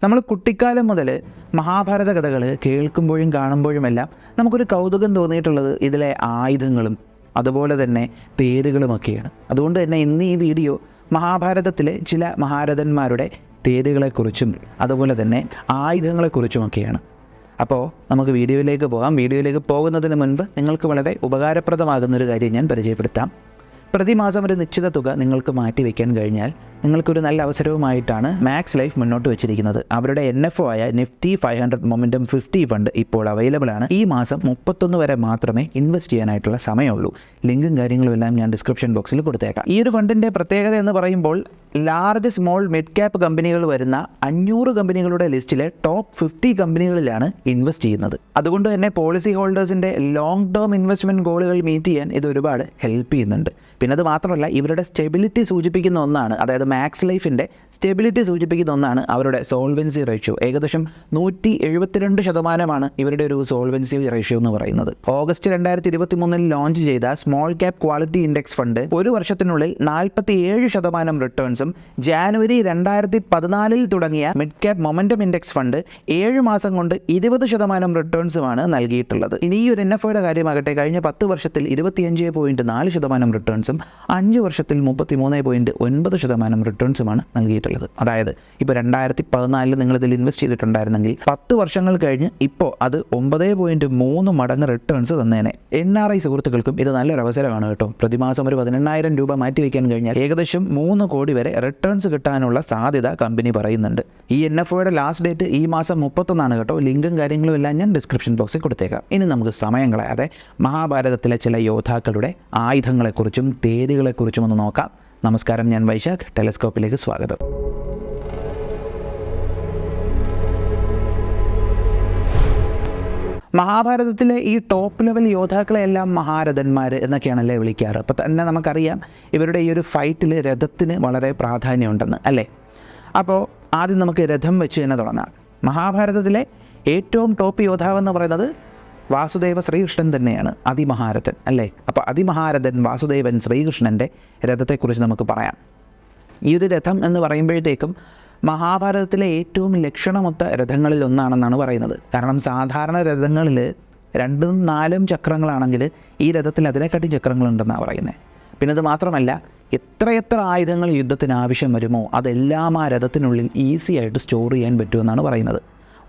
നമ്മൾ കുട്ടിക്കാലം മുതൽ മഹാഭാരത കഥകൾ കേൾക്കുമ്പോഴും കാണുമ്പോഴുമെല്ലാം നമുക്കൊരു കൗതുകം തോന്നിയിട്ടുള്ളത് ഇതിലെ ആയുധങ്ങളും അതുപോലെ തന്നെ തേരുകളുമൊക്കെയാണ്. അതുകൊണ്ട് തന്നെ ഇന്ന് ഈ വീഡിയോ മഹാഭാരതത്തിലെ ചില മഹാരഥന്മാരുടെ തേരുകളെക്കുറിച്ചും അതുപോലെ തന്നെ ആയുധങ്ങളെക്കുറിച്ചുമൊക്കെയാണ്. അപ്പോൾ നമുക്ക് വീഡിയോയിലേക്ക് പോകാം. വീഡിയോയിലേക്ക് പോകുന്നതിന് മുൻപ് നിങ്ങൾക്ക് വളരെ ഉപകാരപ്രദമാകുന്നൊരു കാര്യം ഞാൻ പരിചയപ്പെടുത്താം. പ്രതിമാസം ഒരു നിശ്ചിത തുക നിങ്ങൾക്ക് മാറ്റിവെക്കാൻ കഴിഞ്ഞാൽ നിങ്ങൾക്കൊരു നല്ല അവസരവുമായിട്ടാണ് മാക്സ് ലൈഫ് മുന്നോട്ട് വെച്ചിരിക്കുന്നത്. അവരുടെ NFO ആയ നിഫ്റ്റി 500 മൊമെൻറ്റം 50 ഫണ്ട് ഇപ്പോൾ അവൈലബിൾ ആണ്. ഈ മാസം 31 വരെ മാത്രമേ ഇൻവെസ്റ്റ് ചെയ്യാനായിട്ടുള്ള സമയമുള്ളൂ. ലിങ്കും കാര്യങ്ങളും എല്ലാം ഞാൻ ഡിസ്ക്രിപ്ഷൻ ബോക്സിൽ കൊടുത്തേക്കാം. ഈ ഒരു ഫണ്ടിൻ്റെ പ്രത്യേകത എന്ന് പറയുമ്പോൾ ലാർജ് സ്മോൾ മിഡ് ക്യാപ്പ് കമ്പനികൾ വരുന്ന 500 കമ്പനികളുടെ ലിസ്റ്റിലെ ടോപ്പ് 50 കമ്പനികളിലാണ് ഇൻവെസ്റ്റ് ചെയ്യുന്നത്. അതുകൊണ്ട് തന്നെ പോളിസി ഹോൾഡേഴ്സിൻ്റെ ലോങ് ടേം ഇൻവെസ്റ്റ്മെൻറ്റ് ഗോളുകൾ മീറ്റ് ചെയ്യാൻ ഇത് ഒരുപാട് ഹെൽപ്പ് ചെയ്യുന്നുണ്ട്. പിന്നെ അത് മാത്രമല്ല, ഇവരുടെ സ്റ്റെബിലിറ്റി സൂചിപ്പിക്കുന്ന ഒന്നാണ്, അതായത് മാക്സ് ലൈഫിൻ്റെ സ്റ്റെബിലിറ്റി സൂചിപ്പിക്കുന്ന ഒന്നാണ് അവരുടെ സോൾവൻസി റേഷ്യോ. ഏകദേശം 172% ഇവരുടെ ഒരു സോൾവൻസി റേഷ്യോ എന്ന് പറയുന്നത്. ഓഗസ്റ്റ് 2023 ലോഞ്ച് ചെയ്ത small cap quality index fund ഒരു വർഷത്തിനുള്ളിൽ 47% റിട്ടേൺസും ജാനുവരി 2014 തുടങ്ങിയ mid cap momentum index fund 7 മാസം കൊണ്ട് 20% റിട്ടേൺസുമാണ് നൽകിയിട്ടുള്ളത്. ഇനി ഈ ഒരു NFOയുടെ കാര്യമാകട്ടെ, കഴിഞ്ഞ 10 വർഷത്തിൽ 25.4% റിട്ടേൺസും 5 വർഷത്തിൽ 33.9% റിട്ടേൺസുമാണ് നൽകിയിട്ടുള്ളത്. അതായത് ഇപ്പോൾ 2014 നിങ്ങളിതിൽ ഇൻവെസ്റ്റ് ചെയ്തിട്ടുണ്ടായിരുന്നെങ്കിൽ 10 വർഷങ്ങൾ കഴിഞ്ഞ് ഇപ്പോൾ അത് 9.3 മടങ്ങ് റിട്ടേൺസ് തന്നേനെ. NRI സുഹൃത്തുക്കൾക്കും ഇത് നല്ലൊരു അവസരമാണ് കേട്ടോ. പ്രതിമാസം ഒരു 18,000 രൂപ മാറ്റിവെക്കാൻ കഴിഞ്ഞാൽ ഏകദേശം 3 കോടി വരെ റിട്ടേൺസ് കിട്ടാനുള്ള സാധ്യത കമ്പനി പറയുന്നുണ്ട്. ഈ NFOയുടെ ലാസ്റ്റ് ഡേറ്റ് ഈ മാസം 31 കേട്ടോ. ലിങ്കും കാര്യങ്ങളും എല്ലാം ഞാൻ ഡിസ്ക്രിപ്ഷൻ ബോക്സിൽ കൊടുത്തേക്കാം. ഇനി നമുക്ക് സമയം കളയാതെ മഹാഭാരതത്തിലെ ചില യോദ്ധാക്കളുടെ ആയുധങ്ങളെക്കുറിച്ചും തേരുകളെക്കുറിച്ചും ഒന്ന് നോക്കാം. നമസ്കാരം, ഞാൻ വൈശാഖ്. ടെലസ്കോപ്പിലേക്ക് സ്വാഗതം. മഹാഭാരതത്തിലെ ഈ ടോപ്പ് ലെവൽ യോദ്ധാക്കളെല്ലാം മഹാരഥന്മാർ എന്നൊക്കെയാണല്ലേ വിളിക്കാറ്. അപ്പോൾ തന്നെ നമുക്കറിയാം ഇവരുടെ ഈ ഒരു ഫൈറ്റിൽ രഥത്തിന് വളരെ പ്രാധാന്യമുണ്ടെന്ന് അല്ലേ. അപ്പോൾ ആദ്യം നമുക്ക് രഥം വെച്ച് തന്നെ തുടങ്ങാം. മഹാഭാരതത്തിലെ ഏറ്റവും ടോപ്പ് യോദ്ധാവെന്ന് പറയുന്നത് വാസുദേവ ശ്രീകൃഷ്ണൻ തന്നെയാണ്, അതിമഹാരഥൻ അല്ലേ. അപ്പോൾ അതിമഹാരഥൻ വാസുദേവൻ ശ്രീകൃഷ്ണൻ്റെ രഥത്തെക്കുറിച്ച് നമുക്ക് പറയാം. ഈ ഒരു രഥം എന്ന് പറയുമ്പോഴത്തേക്കും മഹാഭാരതത്തിലെ ഏറ്റവും ലക്ഷണമൊത്ത രഥങ്ങളിൽ ഒന്നാണെന്നാണ് പറയുന്നത്. കാരണം സാധാരണ രഥങ്ങളിൽ 2ഉം 4ഉം ചക്രങ്ങളാണെങ്കിൽ ഈ രഥത്തിൽ അതിനെക്കാട്ടി ചക്രങ്ങളുണ്ടെന്നാണ് പറയുന്നത്. പിന്നെ അത് മാത്രമല്ല, എത്രയെത്ര ആയുധങ്ങൾ യുദ്ധത്തിന് ആവശ്യം വരുമോ അതെല്ലാം ആ രഥത്തിനുള്ളിൽ ഈസി ആയിട്ട് സ്റ്റോർ ചെയ്യാൻ പറ്റുമെന്നാണ് പറയുന്നത്.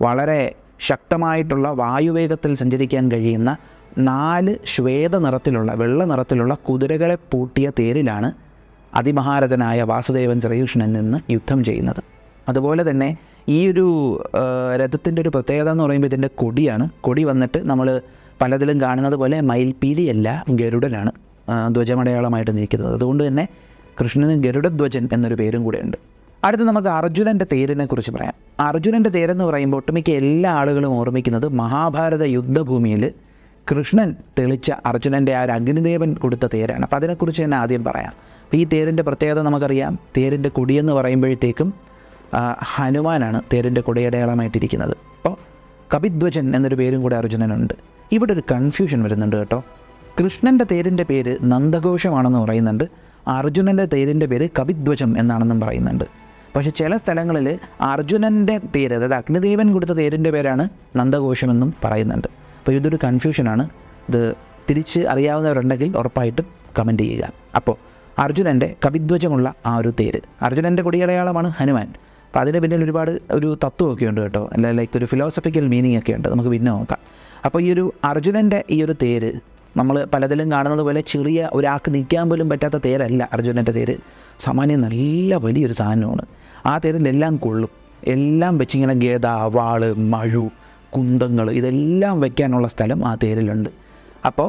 വളരെ ശക്തമായിട്ടുള്ള വായുവേഗത്തിൽ സഞ്ചരിക്കാൻ കഴിയുന്ന 4 ശ്വേത നിറത്തിലുള്ള വെള്ള നിറത്തിലുള്ള കുതിരകളെ പൂട്ടിയ തേരിലാണ് അതിമഹാരഥനായ വാസുദേവൻ ശ്രീകൃഷ്ണൻ നിന്ന് യുദ്ധം ചെയ്യുന്നത്. അതുപോലെ തന്നെ ഈ ഒരു രഥത്തിൻ്റെ ഒരു പ്രത്യേകത എന്ന് പറയുമ്പോൾ ഇതിൻ്റെ കൊടിയാണ്. കൊടി വന്നിട്ട് നമ്മൾ പലതിലും കാണുന്നത് പോലെ മയിൽപീലിയല്ല, ഗരുഡനാണ് ധ്വജമടയാളമായിട്ട് നിൽക്കുന്നത്. അതുകൊണ്ട് തന്നെ കൃഷ്ണന് ഗരുഡധ്വജൻ എന്നൊരു പേരും കൂടെയുണ്ട്. അടുത്ത് നമുക്ക് അർജുനൻ്റെ തേരിനെ കുറിച്ച് പറയാം. അർജുനൻ്റെ തേരെന്ന് പറയുമ്പോൾ ഒട്ടുമിക്ക എല്ലാ ആളുകളും ഓർമ്മിക്കുന്നത് മഹാഭാരത യുദ്ധഭൂമിയിൽ കൃഷ്ണൻ തെളിച്ച അർജുനൻ്റെ ആ ഒരു അഗ്നിദേവൻ കൊടുത്ത തേരാണ്. അപ്പോൾ അതിനെക്കുറിച്ച് തന്നെ ആദ്യം പറയാം. അപ്പോൾ ഈ തേരിൻ്റെ പ്രത്യേകത നമുക്കറിയാം. തേരിൻ്റെ കൊടിയെന്ന് പറയുമ്പോഴത്തേക്കും ഹനുമാനാണ് തേരിൻ്റെ കൊടിയടയാളമായിട്ടിരിക്കുന്നത്. അപ്പോൾ കപിധ്വജൻ എന്നൊരു പേരും കൂടെ അർജുനനുണ്ട്. ഇവിടെ ഒരു കൺഫ്യൂഷൻ വരുന്നുണ്ട് കേട്ടോ. കൃഷ്ണൻ്റെ തേരിൻ്റെ പേര് നന്ദഘോഷമാണെന്ന് പറയുന്നുണ്ട്, അർജുനൻ്റെ തേരിൻ്റെ പേര് കപിധ്വജം എന്നാണെന്നും പറയുന്നുണ്ട്. പക്ഷേ ചില സ്ഥലങ്ങളിൽ അർജുനൻ്റെ തേര്, അതായത് അഗ്നിദേവൻ കൊടുത്ത തേരിൻ്റെ പേരാണ് നന്ദഘോഷമെന്നും പറയുന്നുണ്ട്. അപ്പോൾ ഇതൊരു കൺഫ്യൂഷനാണ്. ഇത് തിരിച്ച് അറിയാവുന്നവരുണ്ടെങ്കിൽ ഉറപ്പായിട്ടും കമൻറ്റ് ചെയ്യുക. അപ്പോൾ അർജുനൻ്റെ കപിധ്വജമുള്ള ആ ഒരു തേര്, അർജുനൻ്റെ കൊടിയടയാളമാണ് ഹനുമാൻ. അപ്പോൾ അതിന് പിന്നിൽ ഒരുപാട് ഒരു തത്വമൊക്കെ ഉണ്ട് കേട്ടോ, അല്ല ലൈക്ക് ഒരു ഫിലോസഫിക്കൽ മീനിങ് ഒക്കെ ഉണ്ട്. നമുക്ക് പിന്നെ നോക്കാം. അപ്പോൾ ഈ ഒരു അർജുനൻ്റെ ഈ ഒരു തേര് നമ്മൾ പലതിലും കാണുന്നത് പോലെ ചെറിയ ഒരാൾക്ക് നിൽക്കാൻ പോലും പറ്റാത്ത തേരല്ല അർജുനൻ്റെ തേര്. സാമാന്യം നല്ല വലിയൊരു സാധനമാണ്. ആ തേരിലെല്ലാം കൊള്ളും. എല്ലാം വെച്ചിങ്ങനെ ഗേദ, വാള്, മഴു, കുന്തങ്ങൾ ഇതെല്ലാം വയ്ക്കാനുള്ള സ്ഥലം ആ തേരിലുണ്ട്. അപ്പോൾ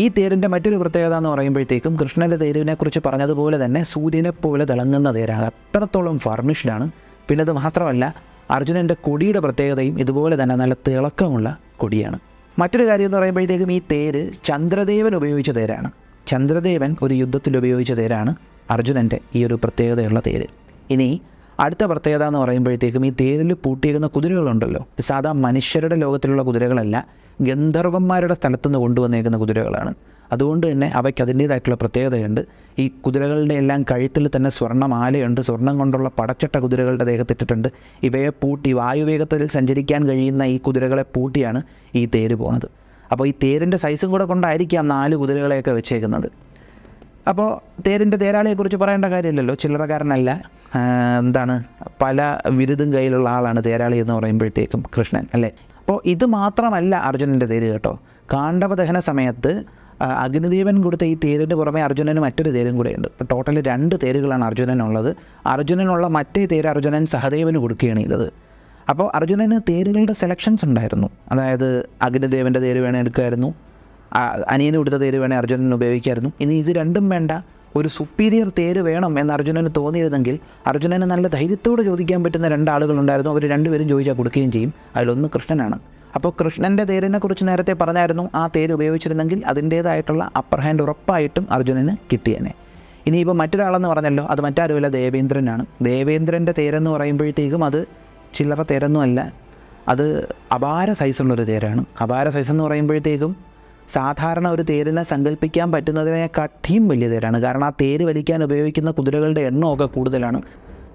ഈ തേരിൻ്റെ മറ്റൊരു പ്രത്യേകത എന്ന് പറയുമ്പോഴത്തേക്കും കൃഷ്ണൻ്റെ തേരിനെക്കുറിച്ച് പറഞ്ഞതുപോലെ തന്നെ സൂര്യനെപ്പോലെ തിളങ്ങുന്ന തേരാണ്. അത്രത്തോളം ഫർണിഷ്ഡാണ്. പിന്നെ അത് മാത്രമല്ല, അർജുനൻ്റെ കൊടിയുടെ പ്രത്യേകതയും ഇതുപോലെ തന്നെ നല്ല തിളക്കമുള്ള കൊടിയാണ്. മറ്റൊരു കാര്യം എന്ന് പറയുമ്പോഴത്തേക്കും ഈ തേര് ചന്ദ്രദേവൻ ഉപയോഗിച്ച തേരാണ്. ചന്ദ്രദേവൻ ഒരു യുദ്ധത്തിൽ ഉപയോഗിച്ച തേരാണ് അർജുനൻ്റെ ഈ ഒരു പ്രത്യേകതയുള്ള തേര്. ഇനി അടുത്ത പ്രത്യേകത എന്ന് പറയുമ്പോഴത്തേക്കും ഈ തേരിൽ പൂട്ടിയേക്കുന്ന കുതിരകളുണ്ടല്ലോ, സാധാ മനുഷ്യരുടെ ലോകത്തിലുള്ള കുതിരകളല്ല, ഗന്ധർവന്മാരുടെ സ്ഥലത്തുനിന്ന് കൊണ്ടുവന്നേക്കുന്ന കുതിരകളാണ്. അതുകൊണ്ട് തന്നെ അവയ്ക്ക് അതിൻ്റേതായിട്ടുള്ള പ്രത്യേകതയുണ്ട്. ഈ കുതിരകളുടെ എല്ലാം കഴുത്തിൽ തന്നെ സ്വർണ്ണമാലയുണ്ട്. സ്വർണ്ണം കൊണ്ടുള്ള പടച്ചട്ട കുതിരകളുടെ ദേഹത്തിട്ടിട്ടുണ്ട്. ഇവയെ പൂട്ടി വായുവേഗത്തിൽ സഞ്ചരിക്കാൻ കഴിയുന്ന ഈ കുതിരകളെ പൂട്ടിയാണ് ഈ തേര് പോകുന്നത്. അപ്പോൾ ഈ തേരിൻ്റെ സൈസും കൂടെ കൊണ്ടായിരിക്കാം 4 കുതിരകളെയൊക്കെ വെച്ചേക്കുന്നത്. അപ്പോൾ തേരിൻ്റെ തേരാളിയെക്കുറിച്ച് പറയേണ്ട കാര്യമില്ലല്ലോ, ചില്ലറക്കാരനല്ല. പല ബിരുദം കയ്യിലുള്ള ആളാണ് തേരാളി എന്ന് പറയുമ്പോഴത്തേക്കും കൃഷ്ണൻ, അല്ലേ? അപ്പോൾ ഇത് മാത്രമല്ല അർജുനൻ്റെ തേര് കേട്ടോ. കാണ്ഡവ ദഹന സമയത്ത് അഗ്നിദേവൻ കൊടുത്ത ഈ തേരിന് പുറമെ അർജുനന് മറ്റൊരു തേരും കൂടെയുണ്ട്. ഇപ്പോൾ ടോട്ടൽ 2 തേരുകളാണ് അർജുനനുള്ളത്. അർജുനനുള്ള മറ്റേ തേര് അർജുനൻ സഹദേവന് കൊടുക്കുകയാണ് ചെയ്തത്. അപ്പോൾ അർജുനന് തേരുകളുടെ സെലക്ഷൻസ് ഉണ്ടായിരുന്നു. അതായത് അഗ്നിദേവൻ്റെ തേര് വേണേൽ എടുക്കുമായിരുന്നു, അനിയന് കൊടുത്ത തേര് വേണേൽ അർജുനന് ഉപയോഗിക്കായിരുന്നു. ഇനി ഇത് രണ്ടും വേണ്ട, ഒരു സുപ്പീരിയർ തേര് വേണം എന്ന് അർജുനന് തോന്നിയിരുന്നെങ്കിൽ അർജുനന് നല്ല ധൈര്യത്തോട് ചോദിക്കാൻ പറ്റുന്ന 2 ആളുകളുണ്ടായിരുന്നു. അവർ 2 പേരും ചോദിച്ചാൽ കൊടുക്കുകയും ചെയ്യും. അതിലൊന്ന് കൃഷ്ണനാണ്. അപ്പോൾ കൃഷ്ണൻ്റെ തേരിനെ കുറിച്ച് നേരത്തെ പറഞ്ഞായിരുന്നു, ആ തേര് ഉപയോഗിച്ചിരുന്നെങ്കിൽ അതിൻ്റേതായിട്ടുള്ള അപ്പർ ഹാൻഡ് ഉറപ്പായിട്ടും അർജുനന് കിട്ടിയേനെ. ഇനിയിപ്പോൾ മറ്റൊരാളെന്ന് പറഞ്ഞല്ലോ, അത് മറ്റാരുമല്ല, ദേവേന്ദ്രനാണ്. ദേവേന്ദ്രൻ്റെ തേരെന്ന് പറയുമ്പോഴത്തേക്കും അത് ചില്ലറ തേരൊന്നുമല്ല, അത് അപാര സൈസുള്ളൊരു തേരാണ്. അപാര സൈസ് എന്ന് പറയുമ്പോഴത്തേക്കും സാധാരണ ഒരു തേരിനെ സങ്കല്പിക്കാൻ പറ്റുന്നതിനെക്കാട്ടിയും വലിയ തേരാണ്. കാരണം ആ തേര് വലിക്കാൻ ഉപയോഗിക്കുന്ന കുതിരകളുടെ എണ്ണമൊക്കെ കൂടുതലാണ്.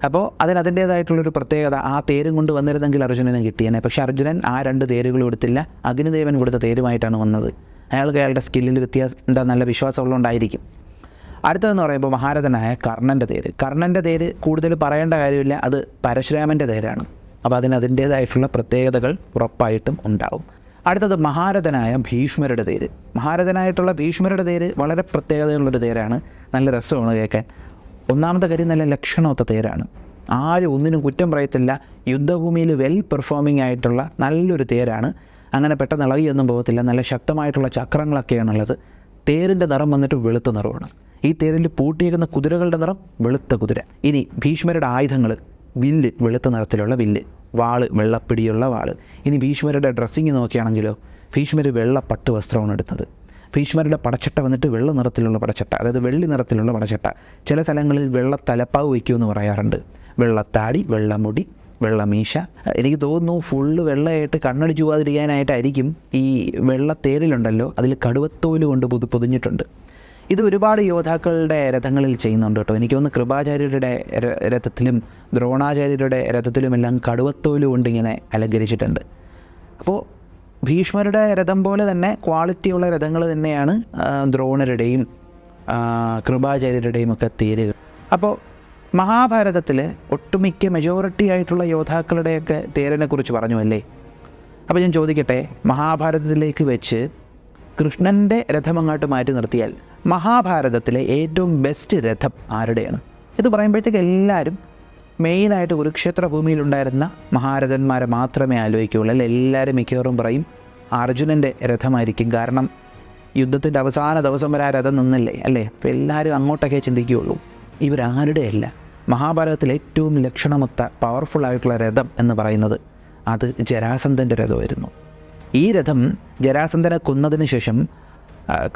അപ്പോൾ അതിൻ്റേതായിട്ടുള്ളൊരു പ്രത്യേകത, ആ തേരും കൊണ്ട് വന്നിരുന്നെങ്കിൽ അർജുനന് കിട്ടിയേനെ. പക്ഷേ അർജുനൻ ആ 2 തേരുകൾ കൊടുത്തില്ല, അഗ്നിദേവൻ കൊടുത്ത തേരുമായിട്ടാണ് വന്നത്. അയാളുടെ സ്കില്ലിൽ നല്ല വിശ്വാസമുള്ളതുകൊണ്ടായിരിക്കും. അടുത്തതെന്ന് പറയുമ്പോൾ മഹാരഥനായ കർണൻ്റെ തേര്. കർണൻ്റെ തേര് കൂടുതൽ പറയേണ്ട കാര്യമില്ല, അത് പരശുരാമൻ്റെ തേരാണ്. അപ്പോൾ അതിൻ്റേതായിട്ടുള്ള പ്രത്യേകതകൾ ഉറപ്പായിട്ടും ഉണ്ടാവും. അടുത്തത് മഹാരഥനായ ഭീഷ്മരുടെ തേര്. മഹാരഥനായിട്ടുള്ള ഭീഷ്മരുടെ തേര് വളരെ പ്രത്യേകതയുള്ളൊരു തേരാണ്. നല്ല രസമാണ് കേൾക്കാൻ. ഒന്നാമത്തെ കാര്യം, നല്ല ലക്ഷണമൊത്ത തേരാണ്. ആരും ഒന്നിനും കുറ്റം പറയത്തില്ല. യുദ്ധഭൂമിയിൽ വെൽ പെർഫോമിംഗ് ആയിട്ടുള്ള നല്ലൊരു തേരാണ്. അങ്ങനെ പെട്ടെന്ന് ഇളകിയൊന്നും പോകത്തില്ല. നല്ല ശക്തമായിട്ടുള്ള ചക്രങ്ങളൊക്കെയാണുള്ളത്. തേരിൻ്റെ നിറം വന്നിട്ട് വെളുത്ത നിറമാണ്. ഈ തേരിൽ പൂട്ടിയേക്കുന്ന കുതിരകളുടെ നിറം വെളുത്ത കുതിര. ഇനി ഭീഷ്മരുടെ ആയുധങ്ങൾ, വില്ല് വെളുത്ത നിറത്തിലുള്ള വില്ല്, വാള് വെള്ളപ്പിടിയുള്ള വാള്. ഇനി ഭീഷ്മരുടെ ഡ്രസ്സിങ് നോക്കുകയാണെങ്കിലോ, ഭീഷ്മർ വെള്ള പട്ട് വസ്ത്രമാണ് എടുത്തത്. ഭീഷ്മരുടെ പടച്ചട്ട വന്നിട്ട് വെള്ള നിറത്തിലുള്ള പടച്ചട്ട, അതായത് വെള്ളി നിറത്തിലുള്ള പടച്ചട്ട. ചില സ്ഥലങ്ങളിൽ വെള്ള തലപ്പാവ് വയ്ക്കുമെന്ന് പറയാറുണ്ട്. വെള്ളത്താടി, വെള്ളമുടി, വെള്ളമീശ. എനിക്ക് തോന്നുന്നു ഫുള്ള് വെള്ളമായിട്ട് കണ്ണടിച്ചു പോകാതിരിക്കാനായിട്ടായിരിക്കും ഈ വെള്ളത്തേരിലുണ്ടല്ലോ അതിൽ കടുവത്തോല് കൊണ്ട് പൊതിഞ്ഞിട്ടുണ്ട്. ഇത് ഒരുപാട് യോദ്ധാക്കളുടെ രഥങ്ങളിൽ ചെയ്യുന്നുണ്ട് കേട്ടോ. എനിക്ക് തോന്നുന്നു കൃപാചാര്യരുടെ രഥത്തിലും ദ്രോണാചാര്യരുടെ രഥത്തിലുമെല്ലാം കടുവത്തോല് കൊണ്ടിങ്ങനെ അലങ്കരിച്ചിട്ടുണ്ട്. അപ്പോൾ ഭീഷ്മരുടെ രഥം പോലെ തന്നെ ക്വാളിറ്റിയുള്ള രഥങ്ങൾ തന്നെയാണ് ദ്രോണരുടെയും കൃപാചാര്യരുടെയും ഒക്കെ തേരുകൾ. അപ്പോൾ മഹാഭാരതത്തിൽ ഒട്ടുമിക്ക മെജോറിറ്റി ആയിട്ടുള്ള യോദ്ധാക്കളുടെയൊക്കെ തേരിനെക്കുറിച്ച് പറഞ്ഞു അല്ലേ. അപ്പോൾ ഞാൻ ചോദിക്കട്ടെ, മഹാഭാരതത്തിലേക്ക് വെച്ച് കൃഷ്ണൻ്റെ രഥം അങ്ങോട്ട് മാറ്റി നിർത്തിയാൽ മഹാഭാരതത്തിലെ ഏറ്റവും ബെസ്റ്റ് രഥം ആരുടെയാണ്? ഇത് പറയുമ്പോഴത്തേക്ക് എല്ലാവരും മെയിനായിട്ട് കുരുക്ഷേത്ര ഭൂമിയിലുണ്ടായിരുന്ന മഹാരഥന്മാരെ മാത്രമേ ആലോചിക്കുകയുള്ളൂ. അല്ല, എല്ലാവരും മിക്കവാറും പറയും അർജുനൻ്റെ രഥമായിരിക്കും. കാരണം യുദ്ധത്തിൻ്റെ അവസാന ദിവസം വരെ ആ രഥം നിന്നില്ലേ, അല്ലേ? അപ്പോൾ എല്ലാവരും അങ്ങോട്ടൊക്കെ ചിന്തിക്കുകയുള്ളൂ. ഇവരാരുടെയല്ല. മഹാഭാരതത്തിലെ ഏറ്റവും ലക്ഷണമൊത്ത പവർഫുള്ളായിട്ടുള്ള രഥം എന്ന് പറയുന്നത് അത് ജരാസന്ധൻ്റെ രഥമായിരുന്നു. ഈ രഥം ജരാസന്ധനെ കൊന്നതിന് ശേഷം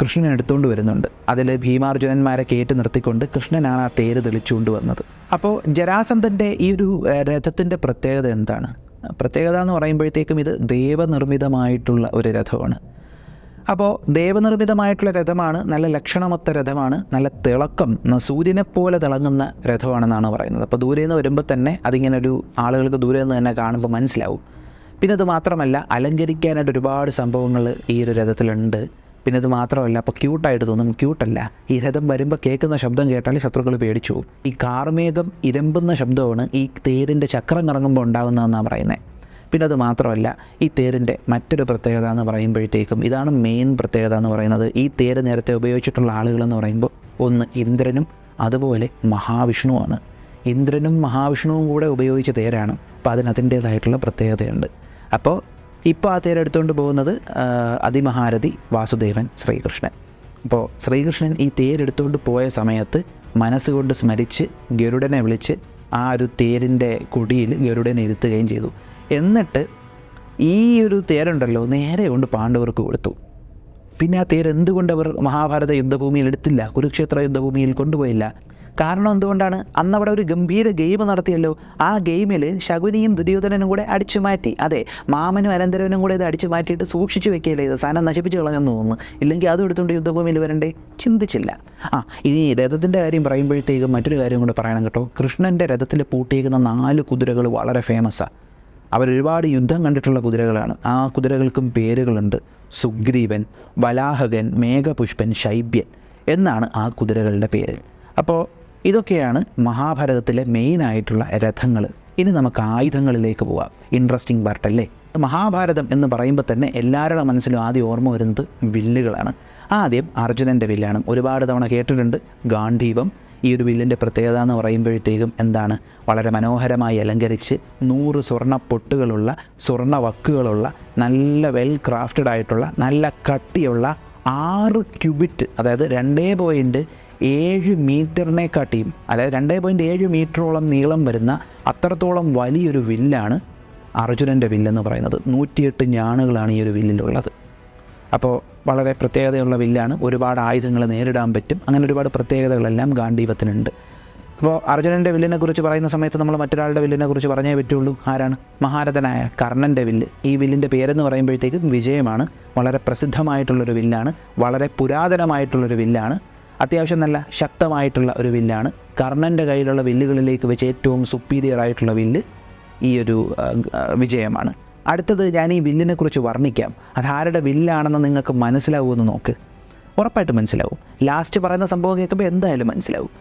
കൃഷ്ണൻ എടുത്തുകൊണ്ട് വരുന്നുണ്ട്. അതിൽ ഭീമാർജുനന്മാരെ കയറ്റി നിർത്തിക്കൊണ്ട് കൃഷ്ണനാണ് ആ തേര് തെളിച്ചുകൊണ്ട് വന്നത്. അപ്പോൾ ജരാസന്ധൻ്റെ ഈ ഒരു രഥത്തിൻ്റെ പ്രത്യേകത എന്താണ്? പ്രത്യേകത എന്ന് പറയുമ്പോഴത്തേക്കും ഇത് ദേവനിർമ്മിതമായിട്ടുള്ള ഒരു രഥമാണ്. അപ്പോൾ ദേവനിർമ്മിതമായിട്ടുള്ള രഥമാണ്, നല്ല ലക്ഷണമൊത്ത രഥമാണ്, നല്ല തിളക്കം, സൂര്യനെപ്പോലെ തിളങ്ങുന്ന രഥമാണെന്നാണ് പറയുന്നത്. അപ്പോൾ ദൂരെ നിന്ന് വരുമ്പോൾ തന്നെ അതിങ്ങനെ ഒരു ആളുകൾക്ക് ദൂരെ നിന്ന് തന്നെ കാണുമ്പോൾ മനസ്സിലാവും. പിന്നെ അത് മാത്രമല്ല, അലങ്കരിക്കാനായിട്ട് ഒരുപാട് സംഭവങ്ങൾ ഈ ഒരു രഥത്തിലുണ്ട്. പിന്നെ അത് മാത്രമല്ല, അപ്പോൾ ക്യൂട്ടായിട്ട് തോന്നും. ക്യൂട്ടല്ല, ഈ രഥം വരുമ്പോൾ കേൾക്കുന്ന ശബ്ദം കേട്ടാൽ ശത്രുക്കൾ പേടിച്ചു പോകും. ഈ കാർമേഘം ഇരമ്പുന്ന ശബ്ദമാണ് ഈ തേരിൻ്റെ ചക്രം കറങ്ങുമ്പോൾ ഉണ്ടാകുന്നതെന്നാണ് പറയുന്നത്. പിന്നെ അത് മാത്രമല്ല, ഈ തേരിൻ്റെ മറ്റൊരു പ്രത്യേകത എന്ന് പറയുമ്പോഴത്തേക്കും ഇതാണ് മെയിൻ പ്രത്യേകത എന്ന് പറയുന്നത്. ഈ തേര് നേരത്തെ ഉപയോഗിച്ചിട്ടുള്ള ആളുകളെന്ന് പറയുമ്പോൾ ഒന്ന് ഇന്ദ്രനും അതുപോലെ മഹാവിഷ്ണുവാണ്. ഇന്ദ്രനും മഹാവിഷ്ണുവും കൂടെ ഉപയോഗിച്ച തേരാണ്. അപ്പോൾ അതിൻ്റേതായിട്ടുള്ള പ്രത്യേകതയുണ്ട്. അപ്പോൾ ഇപ്പോൾ ആ തേരെടുത്തുകൊണ്ട് പോകുന്നത് അതിമഹാരഥി വാസുദേവൻ ശ്രീകൃഷ്ണൻ. അപ്പോൾ ശ്രീകൃഷ്ണൻ ഈ തേരെടുത്തുകൊണ്ട് പോയ സമയത്ത് മനസ്സുകൊണ്ട് സ്മരിച്ച് ഗരുഡനെ വിളിച്ച് ആ ഒരു തേരിൻ്റെ കൊടിയിൽ ഗരുഡനെ ഇരുത്തുകയും ചെയ്തു. എന്നിട്ട് ഈ ഒരു തേരുണ്ടല്ലോ നേരെ കൊണ്ട് പാണ്ഡവർക്ക് കൊടുത്തു. പിന്നെ ആ തേര് എന്തുകൊണ്ട് അവർ മഹാഭാരത യുദ്ധഭൂമിയിൽ എടുത്തില്ല, കുരുക്ഷേത്ര യുദ്ധഭൂമിയിൽ കൊണ്ടുപോയില്ല? കാരണം എന്തുകൊണ്ടാണ്? അന്ന് അവിടെ ഒരു ഗംഭീര ഗെയിം നടത്തിയല്ലോ. ആ ഗെയിമിൽ ശകുനിയും ദുര്യോധനനും കൂടെ അടിച്ചു മാറ്റി. അതെ, മാമനും അനന്തരവനും കൂടെ ഇത് അടിച്ചു മാറ്റിയിട്ട് സൂക്ഷിച്ചു വെക്കുകയല്ലേ ഇത്, സാധനം നശിപ്പിച്ച് കളഞ്ഞെന്ന് തോന്നുന്നു. ഇല്ലെങ്കിൽ അതും എടുത്തുകൊണ്ട് യുദ്ധഭൂമിയിൽ വരണ്ടേ? ചിന്തിച്ചില്ല. ഇനി രഥത്തിൻ്റെ കാര്യം പറയുമ്പോഴത്തേക്കും മറ്റൊരു കാര്യം കൂടെ പറയണം കേട്ടോ. കൃഷ്ണൻ്റെ രഥത്തിൽ പൂട്ടിയേക്കുന്ന 4 കുതിരകൾ വളരെ ഫേമസാണ്. അവരൊരുപാട് യുദ്ധം കണ്ടിട്ടുള്ള കുതിരകളാണ്. ആ കുതിരകൾക്കും പേരുകളുണ്ട്. സുഗ്രീവൻ, വലാഹകൻ, മേഘപുഷ്പൻ, ശൈബ്യൻ എന്നാണ് ആ കുതിരകളുടെ പേര്. അപ്പോൾ ഇതൊക്കെയാണ് മഹാഭാരതത്തിലെ മെയിനായിട്ടുള്ള രഥങ്ങൾ. ഇനി നമുക്ക് ആയുധങ്ങളിലേക്ക് പോവാം. ഇൻട്രസ്റ്റിംഗ് പാർട്ടല്ലേ. മഹാഭാരതം എന്ന് പറയുമ്പോൾ തന്നെ എല്ലാവരുടെ മനസ്സിലും ആദ്യം ഓർമ്മ വരുന്നത് വില്ലുകളാണ്. ആദ്യം അർജുനൻ്റെ വില്ലാണ്. ഒരുപാട് തവണ കേട്ടിട്ടുണ്ട് ഗാന്ധീവം. ഈ ഒരു വില്ലിൻ്റെ പ്രത്യേകത എന്ന് പറയുമ്പോഴത്തേക്കും എന്താണ്? വളരെ മനോഹരമായി അലങ്കരിച്ച് 100 സ്വർണ്ണ പൊട്ടുകളുള്ള, സ്വർണ്ണ വക്കുകളുള്ള, നല്ല വെൽ ക്രാഫ്റ്റഡ് ആയിട്ടുള്ള, നല്ല കട്ടിയുള്ള 6 ക്യൂബിറ്റ്, അതായത് 2.7 മീറ്ററിനെക്കാട്ടിയും, അതായത് 2.7 മീറ്ററോളം നീളം വരുന്ന അത്രത്തോളം വലിയൊരു വില്ലാണ് അർജുനൻ്റെ വില്ലെന്ന് പറയുന്നത്. 108 ഞാണുകളാണ് ഈ ഒരു വില്ലിലുള്ളത്. അപ്പോൾ വളരെ പ്രത്യേകതയുള്ള വില്ലാണ്. ഒരുപാട് ആയുധങ്ങൾ നേരിടാൻ പറ്റും. അങ്ങനെ ഒരുപാട് പ്രത്യേകതകളെല്ലാം ഗാന്ധീവത്തിനുണ്ട്. അപ്പോൾ അർജുനൻ്റെ വില്ലിനെ കുറിച്ച് പറയുന്ന സമയത്ത് നമ്മൾ മറ്റൊരാളുടെ വില്ലിനെ കുറിച്ച് പറഞ്ഞേ പറ്റുള്ളൂ. ആരാണ്? മഹാരഥനായ കർണൻ്റെ വില്ല്. ഈ വില്ലിൻ്റെ പേരെന്ന് പറയുമ്പോഴത്തേക്കും വിജയമാണ്. വളരെ പ്രസിദ്ധമായിട്ടുള്ളൊരു വില്ലാണ്. വളരെ പുരാതനമായിട്ടുള്ളൊരു വില്ലാണ്. അത്യാവശ്യം നല്ല ശക്തമായിട്ടുള്ള ഒരു വില്ലാണ്. കർണൻ്റെ കയ്യിലുള്ള വില്ലുകളിലേക്ക് വെച്ച് ഏറ്റവും സുപ്പീരിയർ ആയിട്ടുള്ള വില്ല് ഈ ഒരു വിജയമാണ്. അടുത്തത് ഞാൻ ഈ വില്ലിനെ കുറിച്ച് വർണ്ണിക്കാം. അതാരുടെ വില്ലാണെന്ന് നിങ്ങൾക്ക് മനസ്സിലാവുമെന്ന് നോക്ക്. ഉറപ്പായിട്ട് മനസ്സിലാവും. ലാസ്റ്റ് പറയുന്ന സംഭവം കേൾക്കുമ്പോൾ എന്തായാലും മനസ്സിലാവും.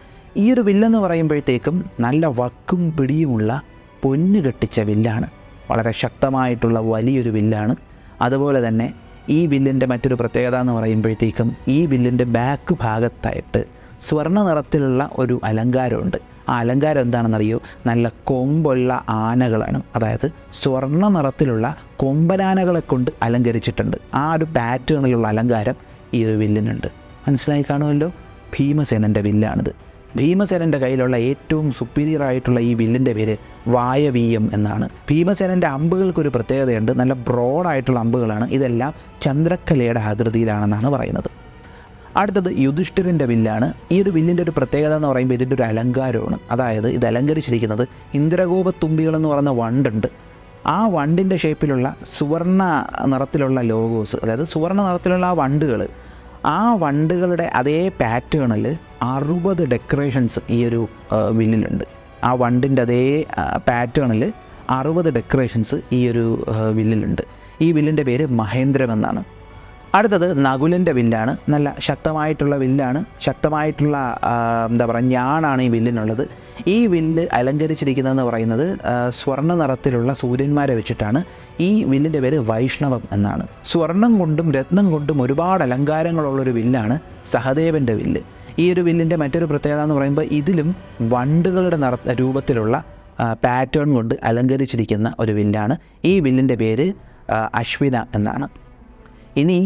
ഈ ഒരു വില്ലെന്ന് പറയുമ്പോഴത്തേക്കും നല്ല വക്കും പിടിയുമുള്ള പൊന്നു കെട്ടിച്ച വില്ലാണ്. വളരെ ശക്തമായിട്ടുള്ള വലിയൊരു വില്ലാണ്. അതുപോലെ തന്നെ ഈ വില്ലിൻ്റെ മറ്റൊരു പ്രത്യേകത എന്ന് പറയുമ്പോഴത്തേക്കും ഈ വില്ലിൻ്റെ ബാക്ക് ഭാഗത്തായിട്ട് സ്വർണ്ണ നിറത്തിലുള്ള ഒരു അലങ്കാരമുണ്ട്. ആ അലങ്കാരം എന്താണെന്നറിയോ? നല്ല കൊമ്പുള്ള ആനകളാണ്. അതായത് സ്വർണ്ണ നിറത്തിലുള്ള കൊമ്പനാനകളെ കൊണ്ട് അലങ്കരിച്ചിട്ടുണ്ട്. ആ ഒരു പാറ്റേണിലുള്ള അലങ്കാരം ഈ ഒരു വില്ലിനുണ്ട്. മനസ്സിലായി കാണുമല്ലോ. ഭീമസേനൻ്റെ വില്ലാണിത്. ഭീമസേനൻ്റെ കയ്യിലുള്ള ഏറ്റവും സുപ്പീരിയർ ആയിട്ടുള്ള ഈ വില്ലിൻ്റെ പേര് വായവീയം എന്നാണ്. ഭീമസേനൻ്റെ അമ്പുകൾക്കൊരു പ്രത്യേകതയുണ്ട്. നല്ല ബ്രോഡായിട്ടുള്ള അമ്പുകളാണ്. ഇതെല്ലാം ചന്ദ്രക്കലയുടെ ആകൃതിയിലാണെന്നാണ് പറയുന്നത്. അടുത്തത് യുധിഷ്ഠിരൻ്റെ വില്ലാണ്. ഈ ഒരു വില്ലിൻ്റെ ഒരു പ്രത്യേകത എന്ന് പറയുമ്പോൾ ഇതിൻ്റെ ഒരു അലങ്കാരമാണ്. അതായത് ഇത് അലങ്കരിച്ചിരിക്കുന്നത് ഇന്ദ്രഗോപത്തുമ്പികളെന്ന് പറയുന്ന വണ്ടുണ്ട്. ആ വണ്ടിൻ്റെ ഷേപ്പിലുള്ള സുവർണ്ണ നിറത്തിലുള്ള ലോഗോസ്, അതായത് സുവർണ്ണ നിറത്തിലുള്ള ആ വണ്ടുകൾ, ആ വണ്ടുകളുടെ അതേ പാറ്റേണിൽ 60 ഡെക്കറേഷൻസ് ഈ ഒരു വില്ലിലുണ്ട്. ആ വണ്ടിൻ്റെ അതേ പാറ്റേണിൽ 60 ഡെക്കറേഷൻസ് ഈ ഒരു വില്ലിലുണ്ട്. ഈ വില്ലിൻ്റെ പേര് മഹേന്ദ്രം എന്നാണ്. അടുത്തത് നകുലൻ്റെ വില്ലാണ്. നല്ല ശക്തമായിട്ടുള്ള വില്ലാണ്. ശക്തമായിട്ടുള്ള എന്താ പറയുക ഞാണാണ് ഈ വില്ലിനുള്ളത്. ഈ വില്ല് അലങ്കരിച്ചിരിക്കുന്നതെന്ന് പറയുന്നത് സ്വർണ്ണ നിറത്തിലുള്ള സൂര്യന്മാരെ വെച്ചിട്ടാണ്. ഈ വില്ലിൻ്റെ പേര് വൈഷ്ണവം എന്നാണ്. സ്വർണം കൊണ്ടും രത്നം കൊണ്ടും ഒരുപാട് അലങ്കാരങ്ങളുള്ളൊരു വില്ലാണ് സഹദേവൻ്റെ വില്ല്. ഈ ഒരു വില്ലിൻ്റെ മറ്റൊരു പ്രത്യേകത എന്ന് പറയുമ്പോൾ ഇതിലും വണ്ടുകളുടെ രൂപത്തിലുള്ള പാറ്റേൺ കൊണ്ട് അലങ്കരിച്ചിരിക്കുന്ന ഒരു വില്ലാണ്. ഈ വില്ലിൻ്റെ പേര് അശ്വിന എന്നാണ്. ഇനി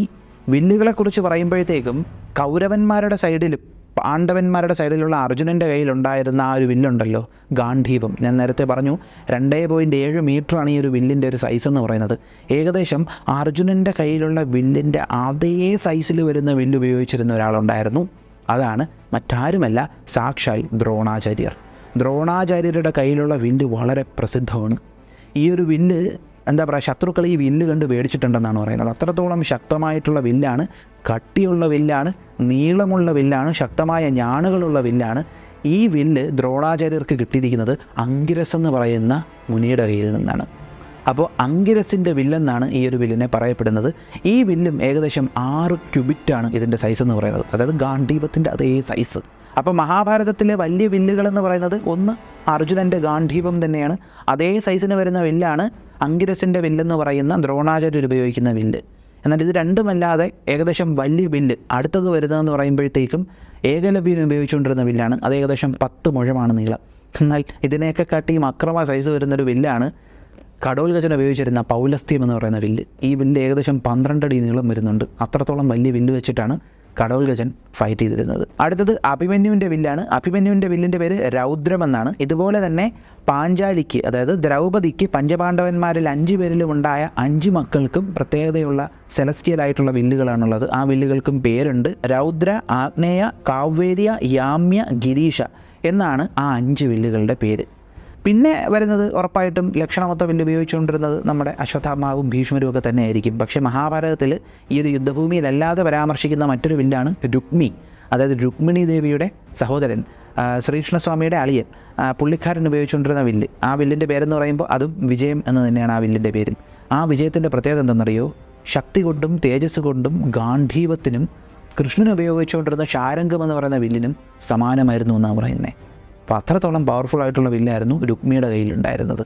വില്ലുകളെക്കുറിച്ച് പറയുമ്പോഴത്തേക്കും കൗരവന്മാരുടെ സൈഡിലും പാണ്ഡവന്മാരുടെ സൈഡിലുള്ള അർജുനൻ്റെ കയ്യിലുണ്ടായിരുന്ന ആ ഒരു വില്ലുണ്ടല്ലോ, ഗാന്ധീവം. ഞാൻ നേരത്തെ പറഞ്ഞു 2.7 മീറ്ററാണ് ഈ ഒരു വില്ലിൻ്റെ ഒരു സൈസ് എന്ന് പറയുന്നത്. ഏകദേശം അർജുനൻ്റെ കയ്യിലുള്ള വില്ലിൻ്റെ അതേ സൈസിൽ വരുന്ന വില്ല് ഉപയോഗിച്ചിരുന്ന ഒരാളുണ്ടായിരുന്നു. അതാണ് മറ്റാരുമല്ല, സാക്ഷാൽ ദ്രോണാചാര്യർ. ദ്രോണാചാര്യരുടെ കയ്യിലുള്ള വില്ല് വളരെ പ്രസിദ്ധമാണ്. ഈ ഒരു വില്ല് എന്താ പറയുക, ശത്രുക്കൾ ഈ വില്ല് കണ്ട് പേടിച്ചിട്ടുണ്ടെന്നാണ് പറയുന്നത്. അത്രത്തോളം ശക്തമായിട്ടുള്ള വില്ലാണ്, കട്ടിയുള്ള വില്ലാണ്, നീളമുള്ള വില്ലാണ്, ശക്തമായ ഞാണുകളുള്ള വില്ലാണ്. ഈ വില്ല് ദ്രോണാചാര്യർക്ക് കിട്ടിയിരിക്കുന്നത് അങ്കിരസ് എന്ന് പറയുന്ന മുനിയുടെ കയ്യിൽ നിന്നാണ്. അപ്പോൾ അങ്കിരസിൻ്റെ വില്ലെന്നാണ് ഈ ഒരു വില്ലിനെ പറയപ്പെടുന്നത്. ഈ വില്ലും ഏകദേശം 6 ക്യൂബിറ്റാണ് ഇതിൻ്റെ സൈസ് എന്ന് പറയുന്നത്. അതായത് ഗാന്ധീവത്തിൻ്റെ അതേ സൈസ്. അപ്പോൾ മഹാഭാരതത്തിലെ വലിയ വില്ലുകളെന്ന് പറയുന്നത് ഒന്ന് അർജുനൻ്റെ ഗാന്ധീവം തന്നെയാണ്. അതേ സൈസിന് വരുന്ന വില്ലാണ് അങ്കിരസിൻ്റെ വില്ലെന്ന് പറയുന്ന ദ്രോണാചാര്യർ ഉപയോഗിക്കുന്ന വില്ല്. എന്നാൽ ഇത് രണ്ടുമല്ലാതെ ഏകദേശം വലിയ വില്ല് അടുത്തത് വരുന്നതെന്ന് പറയുമ്പോഴത്തേക്കും ഏകലവ്യൻ ഉപയോഗിച്ചുകൊണ്ടിരുന്ന വില്ലാണ്. അത് ഏകദേശം 10 മുഴമാണ് നീളം. എന്നാൽ ഇതിനെയൊക്കെ കാട്ടിയും അക്രമ സൈസ് വരുന്നൊരു വില്ലാണ് കടോൽഗജൻ ഉപയോഗിച്ചിരുന്ന പൗലസ്ത്യം എന്ന് പറയുന്ന വില്ല്. ഈ വില്ല് ഏകദേശം 12 അടി നീളം വരുന്നുണ്ട്. അത്രത്തോളം വലിയ വില്ല് വെച്ചിട്ടാണ് കടോൽഗജൻ ഫൈറ്റ് ചെയ്തിരുന്നത്. അടുത്തത് അഭിമന്യുവിൻ്റെ വില്ലാണ്. അഭിമന്യുവിൻ്റെ വില്ലിൻ്റെ പേര് രൗദ്രം എന്നാണ്. ഇതുപോലെ തന്നെ പാഞ്ചാലിക്ക്, അതായത് ദ്രൗപദിക്ക് പഞ്ചപാണ്ഡവന്മാരിൽ 5 പേരിലും ഉണ്ടായ 5 മക്കൾക്കും പ്രത്യേകതയുള്ള സെലസ്റ്റിയൽ ആയിട്ടുള്ള വില്ലുകളാണുള്ളത്. ആ വില്ലുകൾക്കും പേരുണ്ട്. രൗദ്ര, ആഗ്നേയ, കാവ്വേര്യ, യാമ്യ, ഗിരീഷ എന്നാണ് ആ 5 വില്ലുകളുടെ പേര്. പിന്നെ വരുന്നത് ഉറപ്പായിട്ടും ലക്ഷണമൊത്ത വില്ല് ഉപയോഗിച്ചുകൊണ്ടിരുന്നത് നമ്മുടെ അശ്വത്ഥാമാവും ഭീഷ്മരും ഒക്കെ തന്നെ ആയിരിക്കും. പക്ഷേ മഹാഭാരതത്തിൽ ഈ ഒരു യുദ്ധഭൂമിയിലല്ലാതെ പരാമർശിക്കുന്ന മറ്റൊരു വില്ലാണ് രുക്മി, അതായത് രുക്മിണി ദേവിയുടെ സഹോദരൻ ശ്രീകൃഷ്ണസ്വാമിയുടെ അളിയൻ, പുള്ളിക്കാരൻ ഉപയോഗിച്ചുകൊണ്ടിരുന്ന വില്ല്. ആ വില്ലിൻ്റെ പേരെന്ന് പറയുമ്പോൾ അതും വിജയം എന്ന് തന്നെയാണ് ആ വില്ലിൻ്റെ പേര്. ആ വിജയത്തിൻ്റെ പ്രത്യേകത എന്തെന്നറിയോ? ശക്തി കൊണ്ടും തേജസ് കൊണ്ടും ഗാന്ധീവത്തിനും കൃഷ്ണൻ ഉപയോഗിച്ചുകൊണ്ടിരുന്ന ശാരംഗം എന്ന് പറയുന്ന വില്ലിനും സമാനമായിരുന്നു എന്നാണ് പറയുന്നത്. അപ്പോൾ അത്രത്തോളം പവർഫുൾ ആയിട്ടുള്ള വില്ലായിരുന്നു രുക്മിയുടെ കയ്യിലുണ്ടായിരുന്നത്.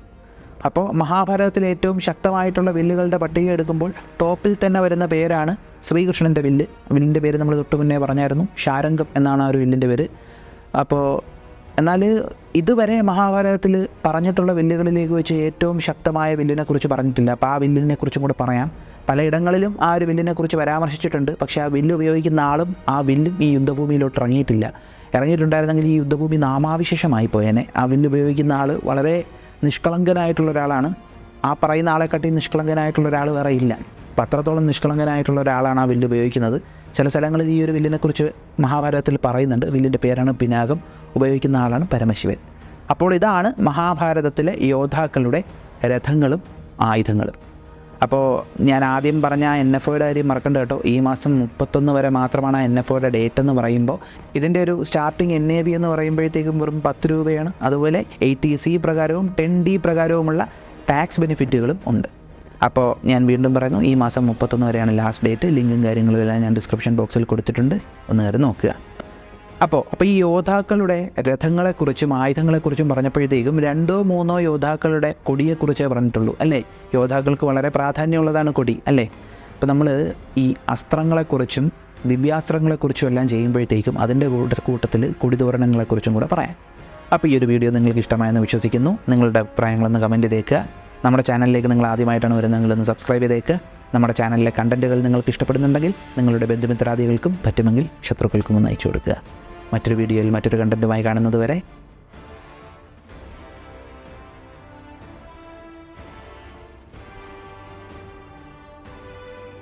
അപ്പോൾ മഹാഭാരതത്തിലെ ഏറ്റവും ശക്തമായിട്ടുള്ള വില്ലുകളുടെ പട്ടിക എടുക്കുമ്പോൾ ടോപ്പിൽ തന്നെ വരുന്ന പേരാണ് ശ്രീകൃഷ്ണൻ്റെ വില്ല്. വില്ലിൻ്റെ പേര് നമ്മൾ തൊട്ട് മുന്നേ പറഞ്ഞായിരുന്നു, ശാരംഗം എന്നാണ് ആ ഒരു വില്ലിൻ്റെ പേര്. അപ്പോൾ എന്നാൽ ഇതുവരെ മഹാഭാരതത്തിൽ പറഞ്ഞിട്ടുള്ള വില്ലുകളിലേക്ക് വെച്ച് ഏറ്റവും ശക്തമായ വില്ലിനെക്കുറിച്ച് പറഞ്ഞിട്ടില്ല. അപ്പോൾ ആ വില്ലിനെക്കുറിച്ചും കൂടെ പറയാം. പലയിടങ്ങളിലും ആ ഒരു വില്ലിനെക്കുറിച്ച് പരാമർശിച്ചിട്ടുണ്ട്. പക്ഷേ ആ വില്ല് ഉപയോഗിക്കുന്ന ആളും ആ വില്ലും ഈ യുദ്ധഭൂമിയിലോട്ട് ഇറങ്ങിയിട്ടുണ്ടായിരുന്നെങ്കിൽ ഈ യുദ്ധഭൂമി നാമാവിശേഷമായി പോയേനെ. ആ വില്ല് ഉപയോഗിക്കുന്ന ആൾ വളരെ നിഷ്കളങ്കനായിട്ടുള്ള ഒരാളാണ്. ആ പറയുന്ന ആളെക്കാട്ടി നിഷ്കളങ്കനായിട്ടുള്ള ഒരാൾ വേറെ ഇല്ല. അപ്പോൾ അത്രത്തോളം നിഷ്കളങ്കനായിട്ടുള്ള ഒരാളാണ് ആ വില്ല് ഉപയോഗിക്കുന്നത്. ചില സ്ഥലങ്ങളിൽ ഈ ഒരു വില്ലിനെക്കുറിച്ച് മഹാഭാരതത്തിൽ പറയുന്നുണ്ട്. വില്ലിൻ്റെ പേരാണ് പിനാകം, ഉപയോഗിക്കുന്ന ആളാണ് പരമശിവൻ. അപ്പോൾ ഇതാണ് മഹാഭാരതത്തിലെ യോദ്ധാക്കളുടെ രഥങ്ങളും ആയുധങ്ങളും. അപ്പോൾ ഞാൻ ആദ്യം പറഞ്ഞ NFOയുടെ കാര്യം മറക്കണ്ട കേട്ടോ. ഈ മാസം 31 വരെ മാത്രമാണ് NFOയുടെ ഡേറ്റ് എന്ന് പറയുമ്പോൾ ഇതിൻ്റെ ഒരു സ്റ്റാർട്ടിങ് NAV എന്ന് പറയുമ്പോഴത്തേക്കും വെറും 10 രൂപയാണ്. അതുപോലെ 80C പ്രകാരവും 10D പ്രകാരവുമുള്ള ടാക്സ് ബെനിഫിറ്റുകളും ഉണ്ട്. അപ്പോൾ ഞാൻ വീണ്ടും പറയുന്നു, ഈ മാസം 31 വരെയാണ് ലാസ്റ്റ് ഡേറ്റ്. ലിങ്കും കാര്യങ്ങളും എല്ലാം ഞാൻ ഡിസ്ക്രിപ്ഷൻ ബോക്സിൽ കൊടുത്തിട്ടുണ്ട്, ഒന്ന് കയറി നോക്കുക. അപ്പോൾ ഈ യോദ്ധാക്കളുടെ രഥങ്ങളെക്കുറിച്ചും ആയുധങ്ങളെക്കുറിച്ചും പറഞ്ഞപ്പോഴത്തേക്കും 2-3 യോദ്ധാക്കളുടെ കൊടിയെക്കുറിച്ചേ പറഞ്ഞിട്ടുള്ളൂ അല്ലേ. യോദ്ധാക്കൾക്ക് വളരെ പ്രാധാന്യമുള്ളതാണ് കൊടി അല്ലേ. അപ്പോൾ നമ്മൾ ഈ അസ്ത്രങ്ങളെക്കുറിച്ചും ദിവ്യാസ്ത്രങ്ങളെക്കുറിച്ചും എല്ലാം ചെയ്യുമ്പോഴത്തേക്കും അതിൻ്റെ കൂട്ടത്തിൽ കൊടിതോരണങ്ങളെക്കുറിച്ചും കൂടെ പറയാം. അപ്പോൾ ഈ ഒരു വീഡിയോ നിങ്ങൾക്ക് ഇഷ്ടമായെന്ന് വിശ്വസിക്കുന്നു. നിങ്ങളുടെ അഭിപ്രായങ്ങളൊന്ന് കമൻറ്റ് ചെയ്തേക്കുക. നമ്മുടെ ചാനലിലേക്ക് നിങ്ങൾ ആദ്യമായിട്ടാണ് വരുന്നതെങ്കിലൊന്ന് സബ്സ്ക്രൈബ് ചെയ്തേക്കുക. നമ്മുടെ ചാനലിലെ കണ്ടൻറ്റുകൾ നിങ്ങൾക്ക് ഇഷ്ടപ്പെടുന്നുണ്ടെങ്കിൽ നിങ്ങളുടെ ബന്ധുമിത്രാദികൾക്കും പറ്റുമെങ്കിൽ ശത്രുക്കൾക്കും ഒന്ന് അയച്ചു കൊടുക്കുക. മറ്റൊരു വീഡിയോയിൽ മറ്റൊരു കണ്ടൻറ്റുമായി കാണുന്നത് വരെ